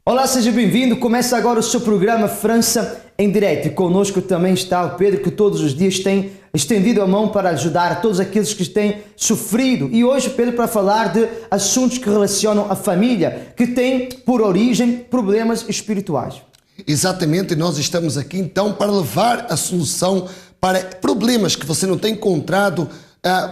Olá, seja bem-vindo. Começa agora o seu programa França em Direto. E conosco também está o Pedro, que todos os dias tem estendido a mão para ajudar a todos aqueles que têm sofrido. E hoje, Pedro, para falar de assuntos que relacionam a família, que tem por origem problemas espirituais. Exatamente, nós estamos aqui então para levar a solução para problemas que você não tem encontrado.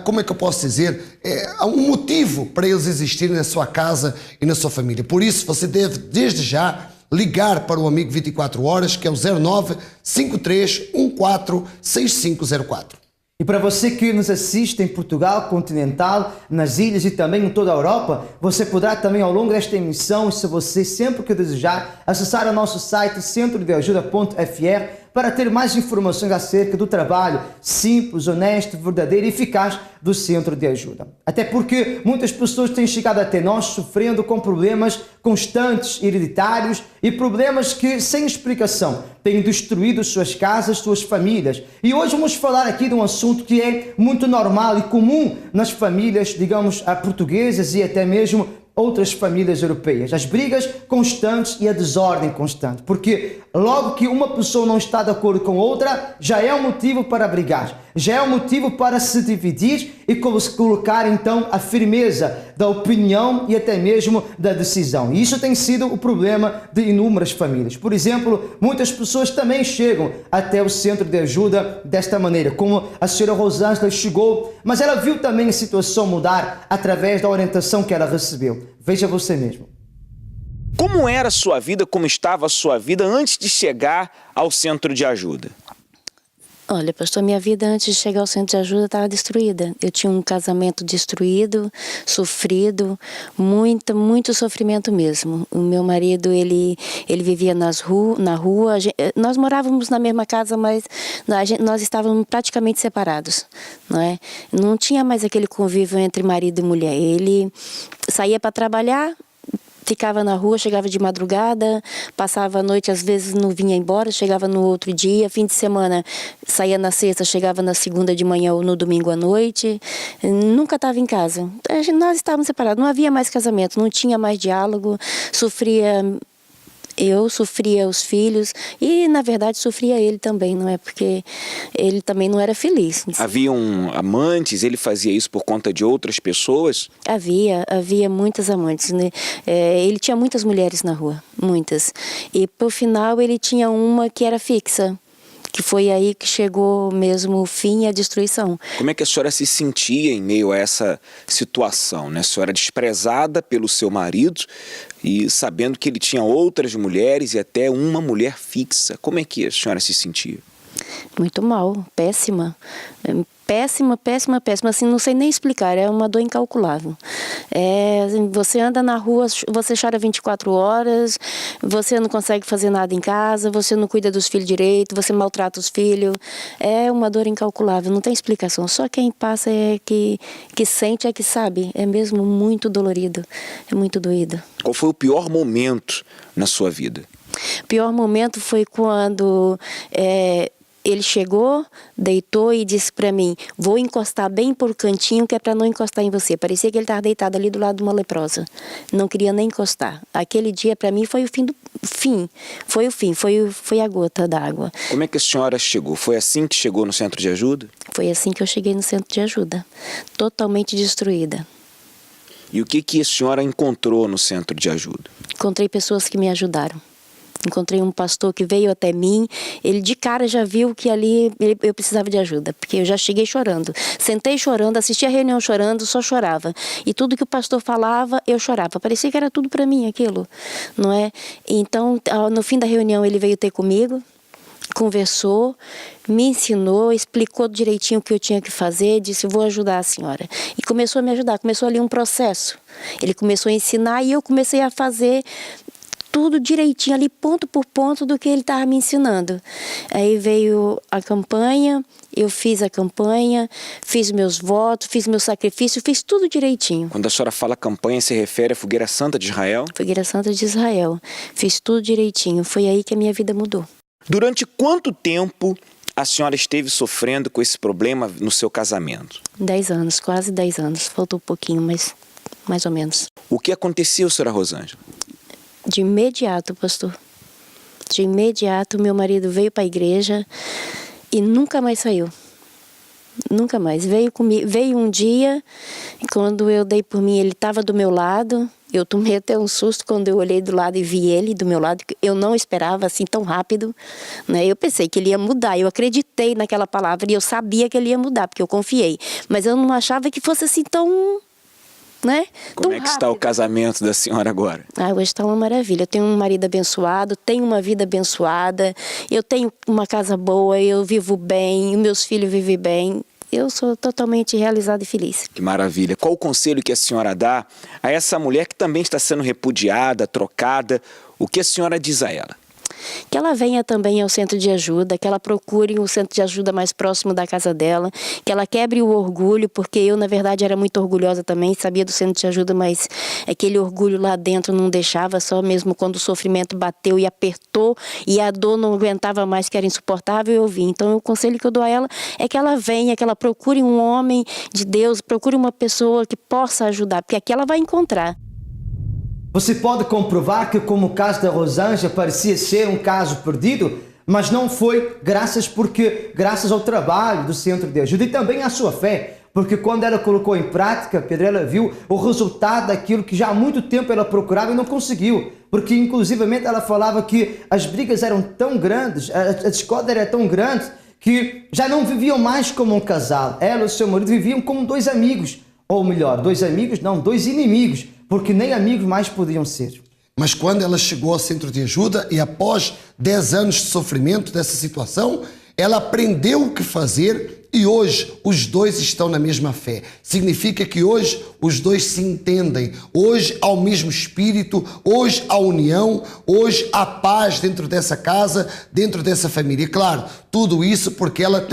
Como é que eu posso dizer? Há um motivo para eles existirem na sua casa e na sua família. Por isso, você deve, desde já, ligar para o amigo 24 horas, que é o 09 53 14 6504. E para você que nos assiste em Portugal continental, nas ilhas e também em toda a Europa, você poderá também ao longo desta emissão, se você sempre que desejar, acessar o nosso site centrodeajuda.fr para ter mais informações acerca do trabalho simples, honesto, verdadeiro e eficaz do Centro de Ajuda. Até porque muitas pessoas têm chegado até nós sofrendo com problemas constantes, hereditários e problemas que, sem explicação, têm destruído suas casas, suas famílias. E hoje vamos falar aqui de um assunto que é muito normal e comum nas famílias, digamos, portuguesas e até mesmo outras famílias europeias, as brigas constantes e a desordem constante, porque logo que uma pessoa não está de acordo com outra, já é um motivo para brigar, já é um motivo para se dividir e colocar então a firmeza da opinião e até mesmo da decisão. E isso tem sido o problema de inúmeras famílias. Por exemplo, muitas pessoas também chegam até o Centro de Ajuda desta maneira, como a senhora Rosângela chegou, mas ela viu também a situação mudar através da orientação que ela recebeu. Veja você mesmo. Como era a sua vida, como estava a sua vida antes de chegar ao Centro de Ajuda? Olha, pastor, minha vida antes de chegar ao Centro de Ajuda estava destruída. Eu tinha um casamento destruído, sofrido, muito sofrimento mesmo. O meu marido, ele vivia na rua. Nós morávamos na mesma casa, mas nós estávamos praticamente separados, não é? Não tinha mais aquele convívio entre marido e mulher. Ele saía para trabalhar, ficava na rua, chegava de madrugada, passava a noite, às vezes não vinha embora, chegava no outro dia, fim de semana, saía na sexta, chegava na segunda de manhã ou no domingo à noite, nunca estava em casa. Nós estávamos separados, não havia mais casamento, não tinha mais diálogo, eu sofria os filhos e, na verdade, sofria ele também, não é? Porque ele também não era feliz. Haviam amantes? Ele fazia isso por conta de outras pessoas? Havia muitas amantes, né? Ele tinha muitas mulheres na rua, muitas. E, por final, ele tinha uma que era fixa, que foi aí que chegou mesmo o fim e a destruição. Como é que a senhora se sentia em meio a essa situação, né? A senhora desprezada pelo seu marido e sabendo que ele tinha outras mulheres e até uma mulher fixa. Como é que a senhora se sentia? Muito mal, péssima. Péssima, assim, não sei nem explicar, é uma dor incalculável. Você anda na rua, você chora 24 horas, você não consegue fazer nada em casa, você não cuida dos filhos direito, você maltrata os filhos, é uma dor incalculável, não tem explicação, só quem passa que sente é que sabe, é mesmo muito dolorido, é muito doído. Qual foi o pior momento na sua vida? O pior momento foi quando ele chegou, deitou e disse para mim, vou encostar bem por cantinho que é para não encostar em você. Parecia que ele estava deitado ali do lado de uma leprosa. Não queria nem encostar. Aquele dia para mim foi o fim. Foi a gota d'água. Como é que a senhora chegou? Foi assim que chegou no Centro de Ajuda? Foi assim que eu cheguei no Centro de Ajuda. Totalmente destruída. E o que a senhora encontrou no Centro de Ajuda? Encontrei pessoas que me ajudaram. Encontrei um pastor que veio até mim, ele de cara já viu que ali eu precisava de ajuda, porque eu já cheguei chorando. Sentei chorando, assisti a reunião chorando, só chorava. E tudo que o pastor falava, eu chorava. Parecia que era tudo para mim aquilo, não é? Então, no fim da reunião, ele veio ter comigo, conversou, me ensinou, explicou direitinho o que eu tinha que fazer, disse, vou ajudar a senhora. E começou a me ajudar, começou ali um processo. Ele começou a ensinar e eu comecei a fazer tudo direitinho ali, ponto por ponto do que ele estava me ensinando. Aí veio a campanha, eu fiz a campanha, fiz meus votos, fiz meu sacrifício, fiz tudo direitinho. Quando a senhora fala campanha, se refere à Fogueira Santa de Israel? Fogueira Santa de Israel. Fiz tudo direitinho, foi aí que a minha vida mudou. Durante quanto tempo a senhora esteve sofrendo com esse problema no seu casamento? 10 anos, quase 10 anos. Faltou um pouquinho, mas mais ou menos. O que aconteceu, senhora Rosângela? De imediato, pastor. De imediato, meu marido veio para a igreja e nunca mais saiu. Nunca mais. Veio um dia, e quando eu dei por mim, ele estava do meu lado. Eu tomei até um susto quando eu olhei do lado e vi ele do meu lado. Eu não esperava assim tão rápido, né? Eu pensei que ele ia mudar. Eu acreditei naquela palavra e eu sabia que ele ia mudar, porque eu confiei. Mas eu não achava que fosse assim tão, né? Como é que está o casamento da senhora agora? Hoje está uma maravilha. Eu tenho um marido abençoado, tenho uma vida abençoada, eu tenho uma casa boa, eu vivo bem, meus filhos vivem bem. Eu sou totalmente realizada e feliz. Que maravilha. Qual o conselho que a senhora dá a essa mulher que também está sendo repudiada, trocada? O que a senhora diz a ela? Que ela venha também ao centro de ajuda, que ela procure um centro de ajuda mais próximo da casa dela, que ela quebre o orgulho, porque eu, na verdade, era muito orgulhosa também, sabia do centro de ajuda, mas aquele orgulho lá dentro não deixava, só mesmo quando o sofrimento bateu e apertou e a dor não aguentava mais, que era insuportável, eu vim. Então, o conselho que eu dou a ela é que ela venha, que ela procure um homem de Deus, procure uma pessoa que possa ajudar, porque aqui ela vai encontrar. Você pode comprovar que, como o caso da Rosângela parecia ser um caso perdido, mas não foi graças ao trabalho do Centro de Ajuda e também à sua fé. Porque quando ela colocou em prática, Pedro, ela viu o resultado daquilo que já há muito tempo ela procurava e não conseguiu. Porque, inclusivamente, ela falava que as brigas eram tão grandes, a discórdia era tão grande, que já não viviam mais como um casal. Ela e o seu marido viviam como dois amigos. Ou melhor, dois amigos, não, dois inimigos. Porque nem amigos mais podiam ser. Mas quando ela chegou ao centro de ajuda e após 10 anos de sofrimento dessa situação, ela aprendeu o que fazer e hoje os dois estão na mesma fé. Significa que hoje os dois se entendem. Hoje há o mesmo espírito, hoje há união, hoje há paz dentro dessa casa, dentro dessa família. E claro, tudo isso porque ela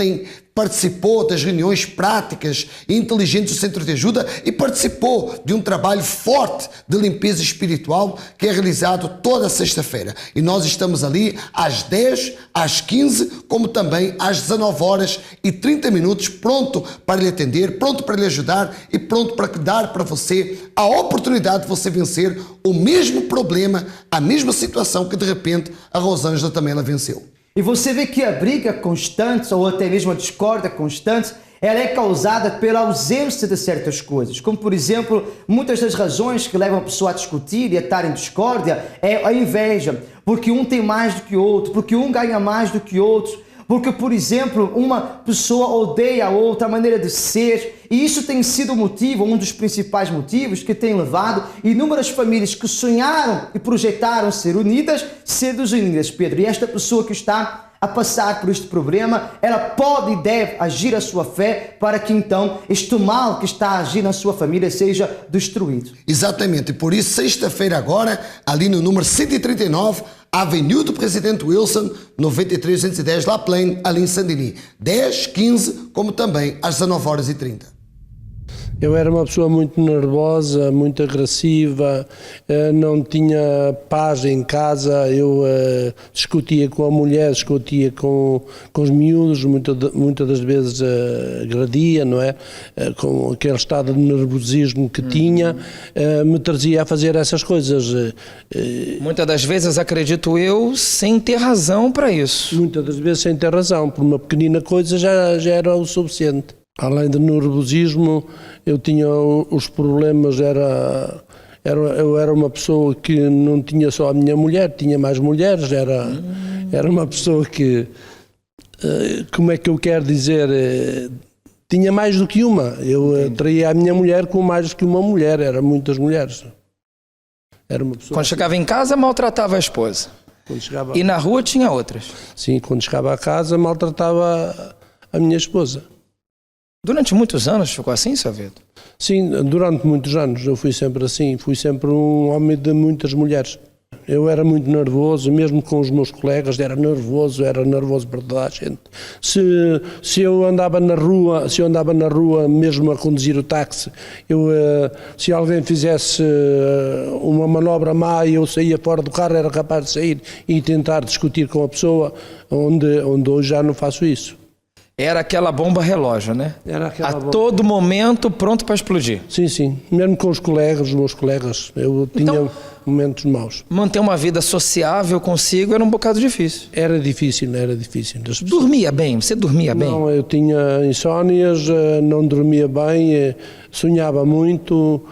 participou das reuniões práticas e inteligentes do Centro de Ajuda e participou de um trabalho forte de limpeza espiritual que é realizado toda sexta-feira. E nós estamos ali às 10, às 15, como também às 19h30, pronto para lhe atender, pronto para lhe ajudar e pronto para dar para você a oportunidade de você vencer o mesmo problema, a mesma situação que de repente a Rosângela também ela venceu. E você vê que a briga constante, ou até mesmo a discórdia constante, ela é causada pela ausência de certas coisas. Como, por exemplo, muitas das razões que levam a pessoa a discutir e a estar em discórdia é a inveja. Porque um tem mais do que o outro, porque um ganha mais do que outro. Porque, por exemplo, uma pessoa odeia a outra, a maneira de ser, e isso tem sido o motivo, um dos principais motivos que tem levado inúmeras famílias que sonharam e projetaram ser unidas, ser desunidas, Pedro. E esta pessoa que está a passar por este problema, ela pode e deve agir a sua fé para que então este mal que está a agir na sua família seja destruído. Exatamente, e por isso sexta-feira agora, ali no número 139, Avenida do Presidente Wilson, 9310 La Plaine, ali em Saint-Denis, 10, 15, como também às 19h30. Eu era uma pessoa muito nervosa, muito agressiva, não tinha paz em casa, eu discutia com a mulher, discutia com os miúdos, muitas das vezes agredia, não é? Com aquele estado de nervosismo que tinha, me trazia a fazer essas coisas. Muitas das vezes, acredito eu, sem ter razão para isso. Muitas das vezes sem ter razão, por uma pequenina coisa já era o suficiente. Além do nervosismo, eu tinha os problemas, eu era uma pessoa que não tinha só a minha mulher, tinha mais mulheres, era uma pessoa que, como é que eu quero dizer, tinha mais do que uma. Eu traía a minha mulher com mais do que uma mulher, eram muitas mulheres. Era uma pessoa. Quando chegava em casa, maltratava a esposa. E na rua tinha outras. Sim, quando chegava a casa, maltratava a minha esposa. Durante muitos anos ficou assim, seu Vitor? Sim, durante muitos anos eu fui sempre assim, fui sempre um homem de muitas mulheres. Eu era muito nervoso, mesmo com os meus colegas, era nervoso para toda a gente. Se eu andava na rua, mesmo a conduzir o táxi, se alguém fizesse uma manobra má e eu saía fora do carro, era capaz de sair e tentar discutir com a pessoa, onde hoje já não faço isso. Era aquela bomba relógio, né? Era aquela A bomba. todo momento pronto para explodir. Sim, sim. Mesmo com os meus colegas, eu tinha Então- momentos maus. Manter uma vida sociável consigo era um bocado difícil. Era difícil. As pessoas- Dormia bem? Você dormia bem? Não, eu tinha insónias, não dormia bem, sonhava muito,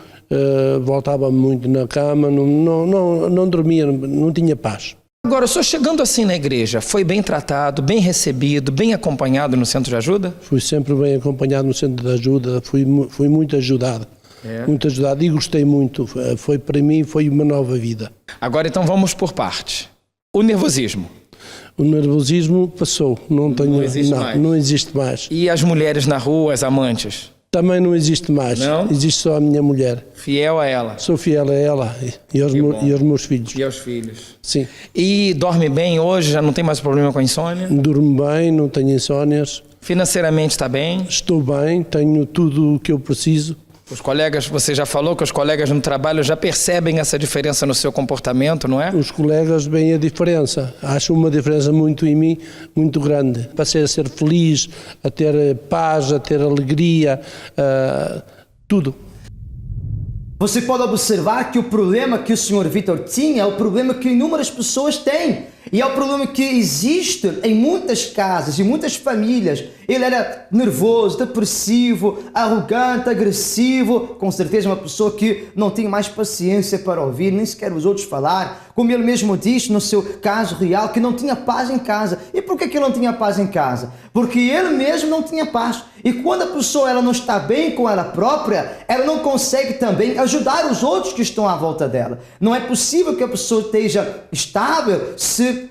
voltava muito na cama, não dormia, não tinha paz. Agora, o senhor chegando assim na igreja, foi bem tratado, bem recebido, bem acompanhado no centro de ajuda? Fui sempre bem acompanhado no centro de ajuda, fui muito ajudado. Muito ajudado e gostei muito. Foi para mim, foi uma nova vida. Agora, então, vamos por parte. O nervosismo. O nervosismo passou, não existe mais. não existe mais. E as mulheres na rua, as amantes? Também não existe mais. Não? Existe só a minha mulher. Fiel a ela? Sou fiel a ela e aos meus filhos. E aos filhos? Sim. E dorme bem hoje? Já não tem mais problema com a insônia? Durmo bem, não tenho insónias. Financeiramente está bem? Estou bem, tenho tudo o que eu preciso. Os colegas, você já falou que os colegas no trabalho já percebem essa diferença no seu comportamento, não é? Os colegas veem a diferença. Acho uma diferença muito em mim, muito grande. Passei a ser feliz, a ter paz, a ter alegria, tudo. Você pode observar que o problema que o Sr. Vítor tinha é o problema que inúmeras pessoas têm. E é o problema que existe em muitas casas, em muitas famílias. Ele era nervoso, depressivo, arrogante, agressivo. Com certeza uma pessoa que não tinha mais paciência para ouvir, nem sequer os outros falar. Como ele mesmo disse no seu caso real, que não tinha paz em casa. E por que ele não tinha paz em casa? Porque ele mesmo não tinha paz. E quando a pessoa ela não está bem com ela própria, ela não consegue também ajudar os outros que estão à volta dela. Não é possível que a pessoa esteja estável se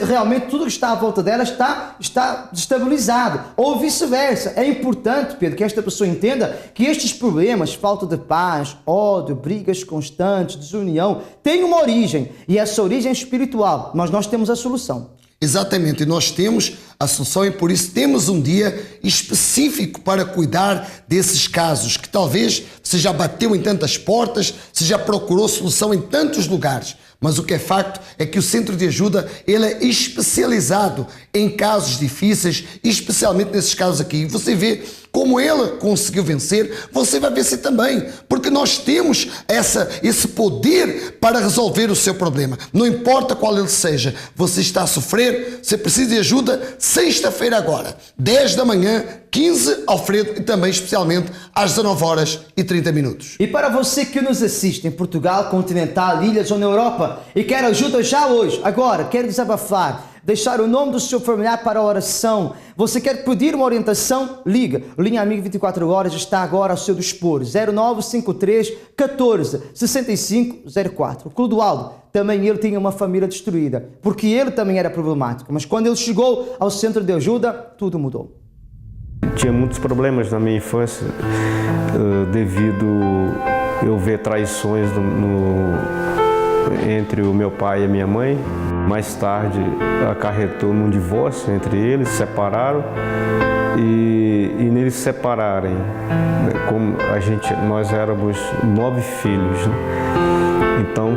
realmente tudo que está à volta dela está destabilizado. Ou vice-versa. É importante, Pedro, que esta pessoa entenda que estes problemas, falta de paz, ódio, brigas constantes, desunião, têm uma origem. E essa origem é espiritual. Mas nós temos a solução. Exatamente, e nós temos a solução e por isso temos um dia específico para cuidar desses casos, que talvez você já bateu em tantas portas, você já procurou solução em tantos lugares. Mas o que é facto é que o Centro de Ajuda ele é especializado em casos difíceis, especialmente nesses casos aqui. Você vê como ele conseguiu vencer, você vai vencer também, porque nós temos esse poder para resolver o seu problema. Não importa qual ele seja, você está a sofrer, você precisa de ajuda, sexta-feira agora, 10 da manhã, 15 Alfredo e também especialmente às 19h30. E para você que nos assiste em Portugal, continental, ilhas ou na Europa e quer ajuda já hoje, agora, quer desabafar, deixar o nome do seu familiar para a oração, você quer pedir uma orientação? Liga. Linha Amigo 24 horas está agora ao seu dispor. 0953 14 65 04. O Clodoaldo, também ele tinha uma família destruída, porque ele também era problemático. Mas quando ele chegou ao Centro de Ajuda, tudo mudou. Tinha muitos problemas na minha infância, devido eu ver traições entre o meu pai e a minha mãe. Mais tarde acarretou num divórcio entre eles, se separaram e neles se separarem, como nós éramos 9 filhos, né? Então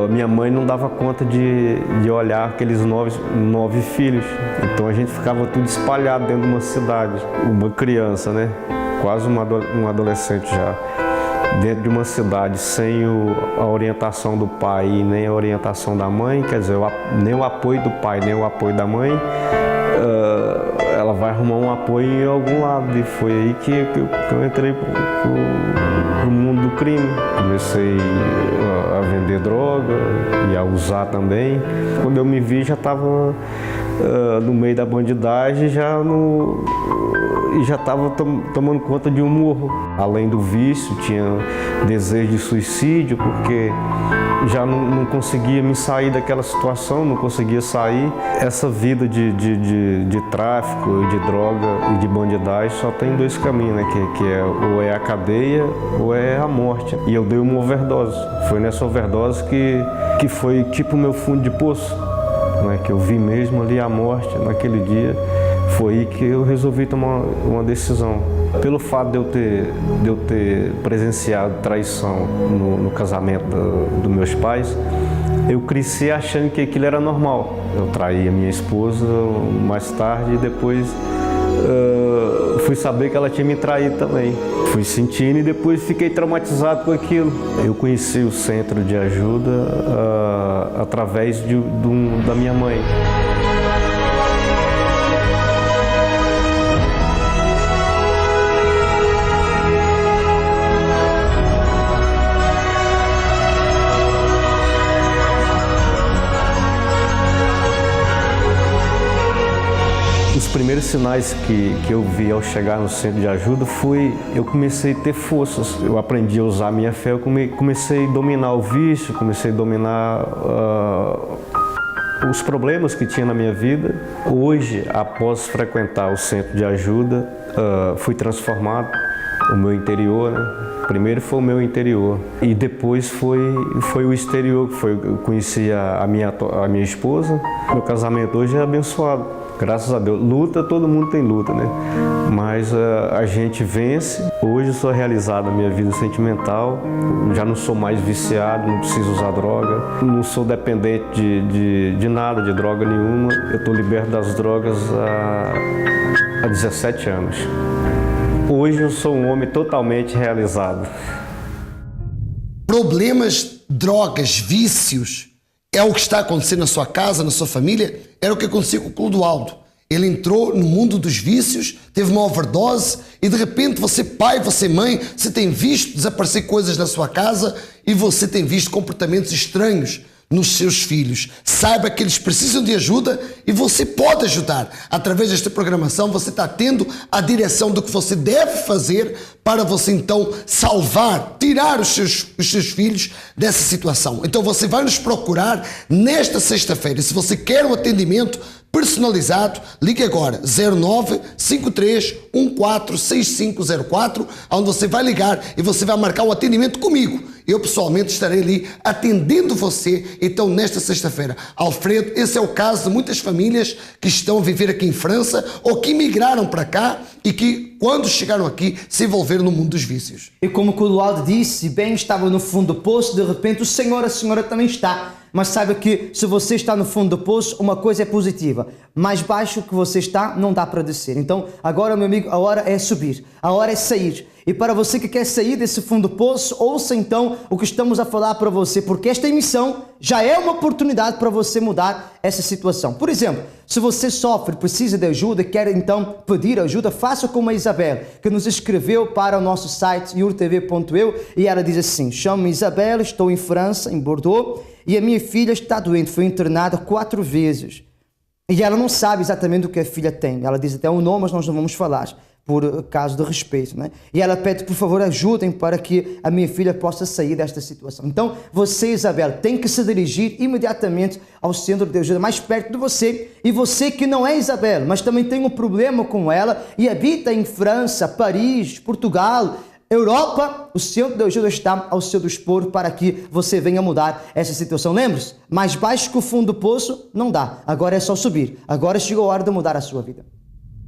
minha mãe não dava conta de olhar aqueles 9 filhos, então a gente ficava tudo espalhado dentro de uma cidade, uma criança, né? Quase um adolescente já. Dentro de uma cidade sem a orientação do pai e nem a orientação da mãe, quer dizer, nem o apoio do pai, nem o apoio da mãe, ela vai arrumar um apoio em algum lado. E foi aí que eu entrei pro mundo do crime. Comecei a vender droga e a usar também. Quando eu me vi, já estava no meio da bandidagem, e já estava tomando conta de um morro. Além do vício, tinha desejo de suicídio, porque já não conseguia me sair daquela situação, não conseguia sair. Essa vida de tráfico, de droga e de bandidagem só tem 2 caminhos, né? Que é ou é a cadeia ou é a morte. E eu dei uma overdose. Foi nessa overdose que foi tipo o meu fundo de poço, né? Que eu vi mesmo ali a morte naquele dia. Foi aí que eu resolvi tomar uma decisão. Pelo fato de eu ter presenciado traição no casamento dos meus pais, eu cresci achando que aquilo era normal. Eu traí a minha esposa mais tarde e depois fui saber que ela tinha me traído também. Fui sentindo e depois fiquei traumatizado com aquilo. Eu conheci o centro de ajuda através da minha mãe. Os primeiros sinais que eu vi ao chegar no centro de ajuda eu comecei a ter forças. Eu aprendi a usar a minha fé, eu comecei a dominar o vício, comecei a dominar os problemas que tinha na minha vida. Hoje, após frequentar o centro de ajuda, fui transformado, o meu interior, né? Primeiro foi o meu interior e depois foi o exterior, eu conheci a minha esposa. Meu casamento hoje é abençoado. Graças a Deus. Luta, todo mundo tem luta, né? Mas a gente vence. Hoje eu sou realizado na minha vida sentimental. Já não sou mais viciado, não preciso usar droga. Não sou dependente de nada, de droga nenhuma. Eu estou liberto das drogas há 17 anos. Hoje eu sou um homem totalmente realizado. Problemas, drogas, vícios, é o que está acontecendo na sua casa, na sua família? Era o que aconteceu com o Clodoaldo. Ele entrou no mundo dos vícios, teve uma overdose e de repente você pai, você mãe, você tem visto desaparecer coisas na sua casa e você tem visto comportamentos estranhos nos seus filhos. Saiba que eles precisam de ajuda e você pode ajudar. Através desta programação você está tendo a direção do que você deve fazer para você então salvar, tirar os seus filhos dessa situação. Então você vai nos procurar nesta sexta-feira. Se você quer um atendimento personalizado, ligue agora 0953146504, onde você vai ligar e você vai marcar um atendimento comigo. Eu pessoalmente estarei ali atendendo você. Então nesta sexta-feira, Alfredo, esse é o caso de muitas famílias que estão a viver aqui em França ou que migraram para cá e que quando chegaram aqui se envolveram no mundo dos vícios. E como o Clodoaldo disse, bem estava no fundo do poço, de repente a senhora também está. Mas saiba que se você está no fundo do poço, uma coisa é positiva. Mais baixo que você está, não dá para descer. Então, agora, meu amigo, a hora é subir. A hora é sair. E para você que quer sair desse fundo do poço, ouça então o que estamos a falar para você, porque esta emissão já é uma oportunidade para você mudar essa situação. Por exemplo, se você sofre, precisa de ajuda, quer então pedir ajuda, faça como a Isabel, que nos escreveu para o nosso site iurtv.eu e ela diz assim: chamo-me Isabel, estou em França, em Bordeaux, e a minha filha está doente, foi internada 4 vezes. E ela não sabe exatamente o que a filha tem. Ela diz até o nome, mas nós não vamos falar, por caso de respeito, né? E ela pede, por favor, ajudem para que a minha filha possa sair desta situação. Então, você, Isabel, tem que se dirigir imediatamente ao centro de ajuda mais perto de você. E você que não é Isabel, mas também tem um problema com ela e habita em França, Paris, Portugal, Europa, o centro de ajuda está ao seu dispor para que você venha mudar essa situação. Lembre-se, mais baixo que o fundo do poço não dá. Agora é só subir. Agora chegou a hora de mudar a sua vida.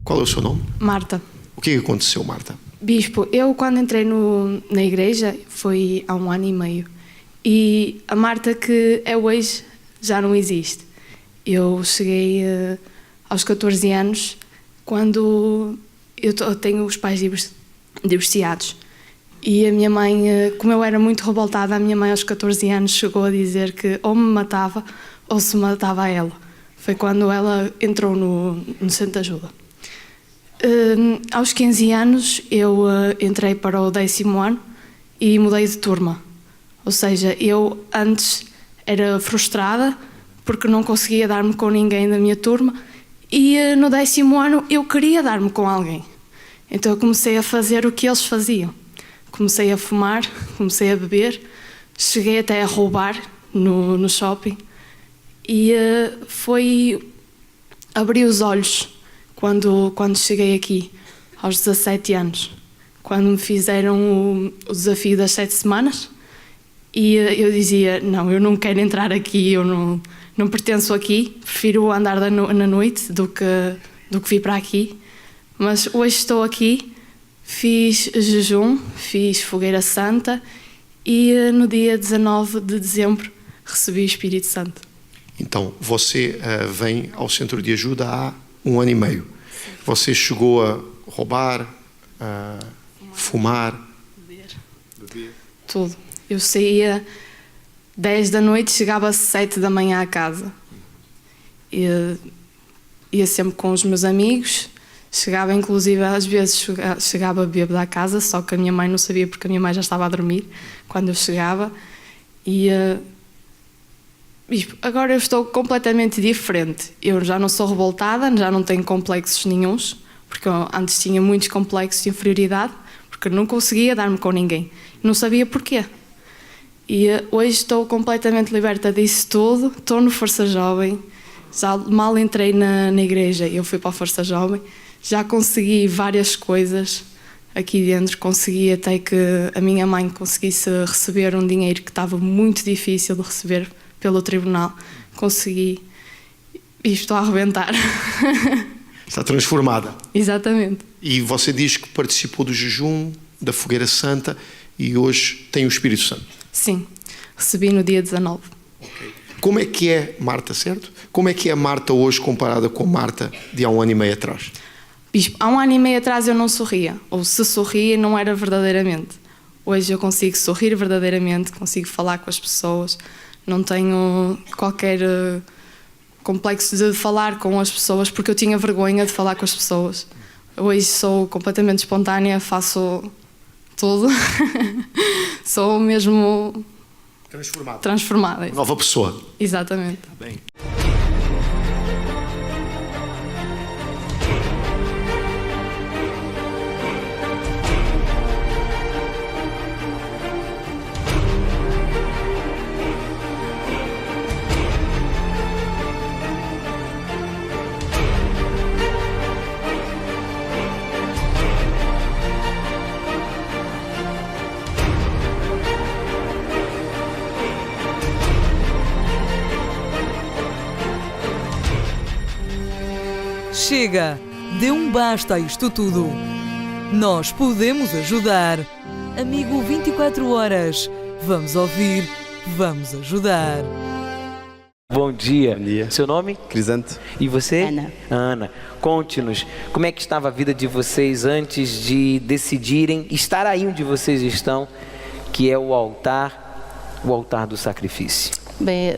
Qual é o seu nome? Marta. O que aconteceu, Marta? Bispo, eu quando entrei na igreja foi há 1 ano e meio. E a Marta que é hoje já não existe. Eu cheguei aos 14 anos quando eu tenho os pais divorciados. E a minha mãe, como eu era muito revoltada, a minha mãe aos 14 anos chegou a dizer que ou me matava ou se matava a ela. Foi quando ela entrou no centro de ajuda. Aos 15 anos eu entrei para o 10º ano e mudei de turma. Ou seja, eu antes era frustrada porque não conseguia dar-me com ninguém da minha turma e no 10º ano eu queria dar-me com alguém. Então eu comecei a fazer o que eles faziam. Comecei a fumar, comecei a beber, cheguei até a roubar no shopping e abri os olhos quando cheguei aqui, aos 17 anos, quando me fizeram o desafio das 7 semanas e eu dizia, não, eu não quero entrar aqui, eu não pertenço aqui, prefiro andar na noite do que vir para aqui, mas hoje estou aqui. Fiz jejum, fiz fogueira santa e no dia 19 de dezembro recebi o Espírito Santo. Então, você vem ao centro de ajuda há 1 ano e meio. Você chegou a roubar, a fumar? Beber. Tudo. Eu saía 10 da noite, chegava às 7 da manhã à casa. Ia sempre com os meus amigos, chegava inclusive às vezes chegava bêbada à casa, só que a minha mãe não sabia porque a minha mãe já estava a dormir quando eu chegava. E agora eu estou completamente diferente. Eu já não sou revoltada, já não tenho complexos nenhuns, porque eu antes tinha muitos complexos de inferioridade, porque não conseguia dar-me com ninguém. Não sabia porquê. E hoje estou completamente liberta disso tudo. Estou no Força Jovem. Já mal entrei na igreja, eu fui para a Força Jovem. Já consegui várias coisas aqui dentro. Consegui até que a minha mãe conseguisse receber um dinheiro que estava muito difícil de receber pelo tribunal. Consegui. E estou a arrebentar. Está transformada. Exatamente. E você diz que participou do jejum, da Fogueira Santa, e hoje tem o Espírito Santo. Sim, recebi no dia 19. Okay. Como é que é Marta, certo? Como é que é Marta hoje comparada com Marta de há 1 ano e meio atrás? Bispo, há 1 ano e meio atrás eu não sorria, ou se sorria não era verdadeiramente. Hoje eu consigo sorrir verdadeiramente, consigo falar com as pessoas, não tenho qualquer complexo de falar com as pessoas porque eu tinha vergonha de falar com as pessoas. Hoje sou completamente espontânea, faço tudo. Sou mesmo transformada. Nova pessoa. Exatamente. Tá bem. Chega! Dê um basta a isto tudo. Nós podemos ajudar. Amigo 24 horas. Vamos ouvir, vamos ajudar. Bom dia. Bom dia. Seu nome? Crisante. E você? Ana. Ana. Conte-nos, como é que estava a vida de vocês antes de decidirem estar aí onde vocês estão, que é o altar do sacrifício? Bem,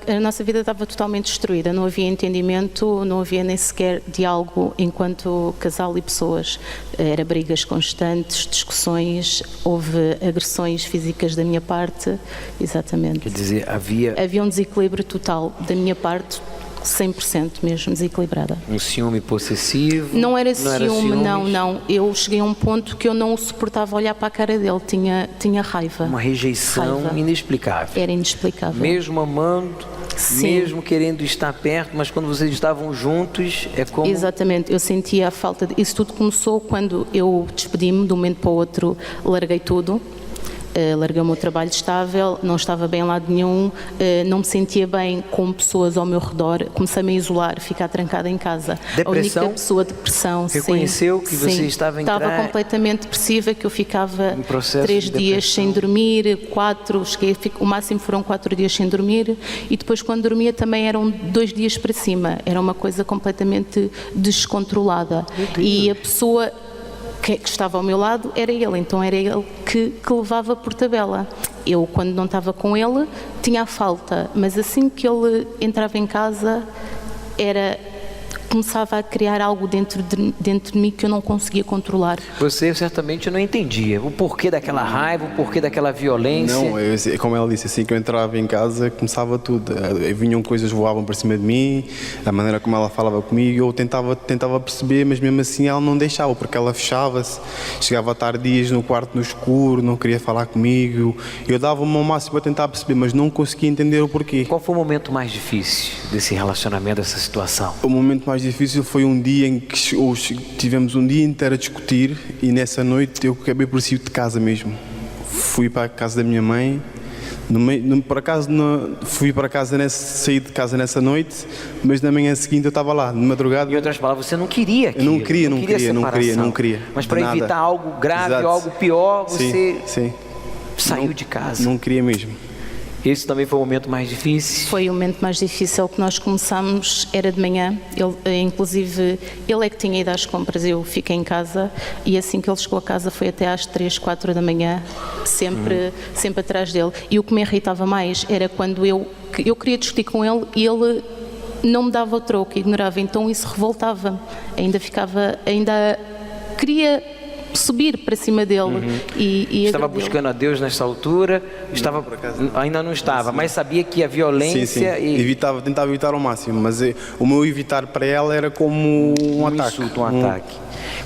a nossa vida estava totalmente destruída, não havia entendimento, não havia nem sequer diálogo enquanto casal e pessoas. Era brigas constantes, discussões, houve agressões físicas da minha parte, exatamente. Quer dizer, havia um desequilíbrio total da minha parte, 100% mesmo desequilibrada. Um ciúme possessivo? Não era ciúme, não. Eu cheguei a um ponto que eu não suportava olhar para a cara dele, tinha raiva. Uma rejeição inexplicável. Era inexplicável. Mesmo amando, sim, mesmo querendo estar perto, mas quando vocês estavam juntos, é como... Exatamente, eu sentia a falta Isso tudo começou quando eu despedi-me, de um momento para o outro, larguei tudo. Larguei o meu trabalho estável, não estava bem em lado nenhum, não me sentia bem com pessoas ao meu redor, comecei-me a isolar, ficar trancada em casa. Depressão? A única pessoa, depressão, reconheceu que você estava a entrar... Estava completamente depressiva, que eu ficava 3 dias sem dormir, 4, o máximo foram 4 dias sem dormir, e depois quando dormia também eram 2 dias para cima, era uma coisa completamente descontrolada. E a pessoa que estava ao meu lado era ele, então era ele que levava por tabela. Eu, quando não estava com ele, tinha a falta, mas assim que ele entrava em casa, começava a criar algo dentro de mim que eu não conseguia controlar. Você certamente não entendia o porquê daquela raiva, o porquê daquela violência. Não, como ela disse, assim que eu entrava em casa, começava tudo. Vinham coisas, voavam para cima de mim, a maneira como ela falava comigo, eu tentava perceber, mas mesmo assim ela não deixava, porque ela fechava-se, chegava a estar dias no quarto no escuro, não queria falar comigo. Eu dava-me ao máximo para tentar perceber, mas não conseguia entender o porquê. Qual foi o momento mais difícil desse relacionamento, dessa situação? O momento mais difícil foi um dia em que tivemos um dia inteiro a discutir, e nessa noite eu acabei por sair de casa mesmo. Fui para a casa da minha mãe, fui para casa, saí de casa nessa noite, mas na manhã seguinte eu estava lá, de madrugada. Em outras palavras, você não queria aquilo? Eu não queria. Mas para evitar algo grave, ou algo pior, você sim. saiu de casa? Não queria mesmo. Esse também foi o momento mais difícil? Foi o momento mais difícil que nós começámos, era de manhã, inclusive ele é que tinha ido às compras, eu fiquei em casa e assim que ele chegou a casa foi até às 3, 4 da manhã, sempre atrás dele. E o que me irritava mais era quando eu queria discutir com ele e ele não me dava o troco, ignorava, então isso revoltava-me, ainda queria subir para cima dele. E estava buscando a Deus nessa altura? Ainda não estava, mas sabia que a violência... Sim. Tentava evitar ao máximo, mas o meu evitar para ela era como um ataque. Insulto, um ataque.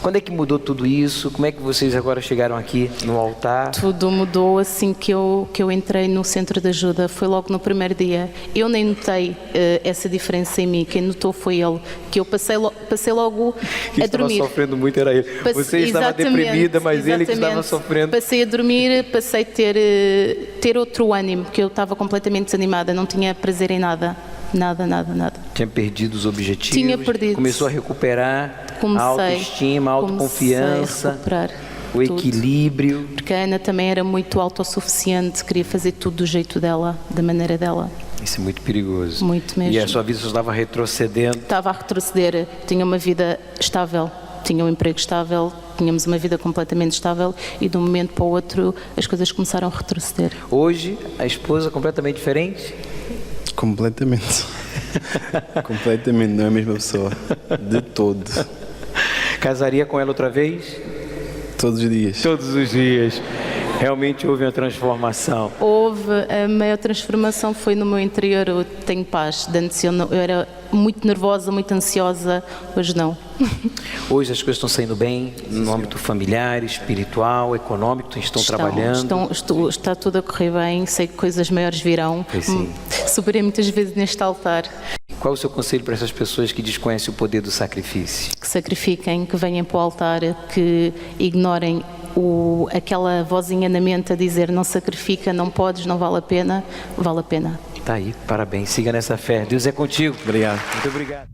Quando é que mudou tudo isso? Como é que vocês agora chegaram aqui no altar? Tudo mudou assim que eu entrei no centro de ajuda, foi logo no primeiro dia. Eu nem notei essa diferença em mim, quem notou foi ele, que eu passei logo a dormir. Estava sofrendo muito era ele. Você estava deprimida, mas ele que estava sofrendo. Passei a dormir, passei a ter outro ânimo, porque eu estava completamente desanimada, não tinha prazer em nada. Nada. Tinha perdido os objetivos? Tinha perdido. Começou a recuperar a autoestima, a autoconfiança, a recuperar o equilíbrio. Porque a Ana também era muito autossuficiente, queria fazer tudo do jeito dela, da maneira dela. Isso é muito perigoso. Muito mesmo. E a sua vida só estava retrocedendo? Estava a retroceder, tinha uma vida estável, tinha um emprego estável, tínhamos uma vida completamente estável e de um momento para o outro as coisas começaram a retroceder. Hoje, a esposa completamente diferente? Completamente. Completamente, não é a mesma pessoa. De todo. Casaria com ela outra vez? Todos os dias. Todos os dias. Realmente houve uma transformação. Houve, a maior transformação foi no meu interior, eu tenho paz. Antes eu era muito nervosa, muito ansiosa, hoje não. Hoje as coisas estão saindo bem, no âmbito familiar, espiritual, econômico, estão trabalhando? Está tudo a correr bem, sei que coisas maiores virão. Superei muitas vezes neste altar. Qual é o seu conselho para essas pessoas que desconhecem o poder do sacrifício? Que sacrifiquem, que venham para o altar, que ignorem aquela vozinha na mente a dizer não sacrifica, não podes, não vale a pena. Vale a pena. Está aí, parabéns, siga nessa fé. Deus é contigo. Obrigado. Muito obrigado.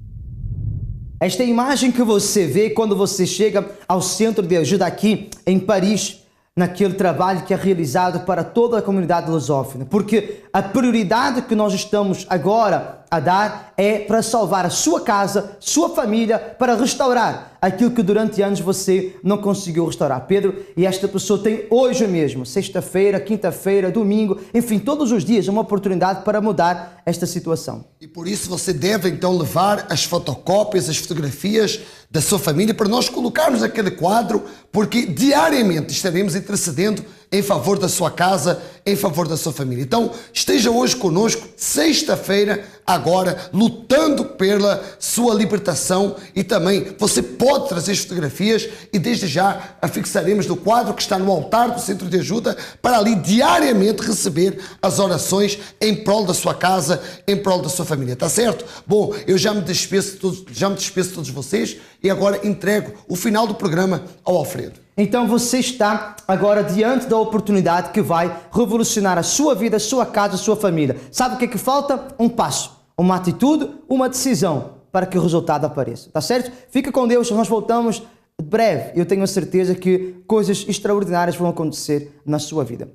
Esta é a imagem que você vê quando você chega ao centro de ajuda aqui em Paris, naquele trabalho que é realizado para toda a comunidade lusófona. Porque a prioridade que nós estamos agora a dar é para salvar a sua casa, sua família, para restaurar aquilo que durante anos você não conseguiu restaurar. Pedro, e esta pessoa tem hoje mesmo, sexta-feira, quinta-feira, domingo, enfim, todos os dias uma oportunidade para mudar esta situação. E por isso você deve então levar as fotocópias, as fotografias da sua família para nós colocarmos aquele quadro, porque diariamente estaremos intercedendo em favor da sua casa, em favor da sua família. Então, esteja hoje conosco, sexta-feira, agora, lutando pela sua libertação, e também você pode trazer as fotografias e desde já a fixaremos no quadro que está no altar do Centro de Ajuda para ali diariamente receber as orações em prol da sua casa, em prol da sua família. Tá certo? Bom, eu já me despeço de todos vocês e agora entrego o final do programa ao Alfredo. Então você está agora diante da oportunidade que vai revolucionar a sua vida, a sua casa, a sua família. Sabe o que é que falta? Um passo, uma atitude, uma decisão para que o resultado apareça. Tá certo? Fica com Deus, nós voltamos breve. Eu tenho a certeza que coisas extraordinárias vão acontecer na sua vida.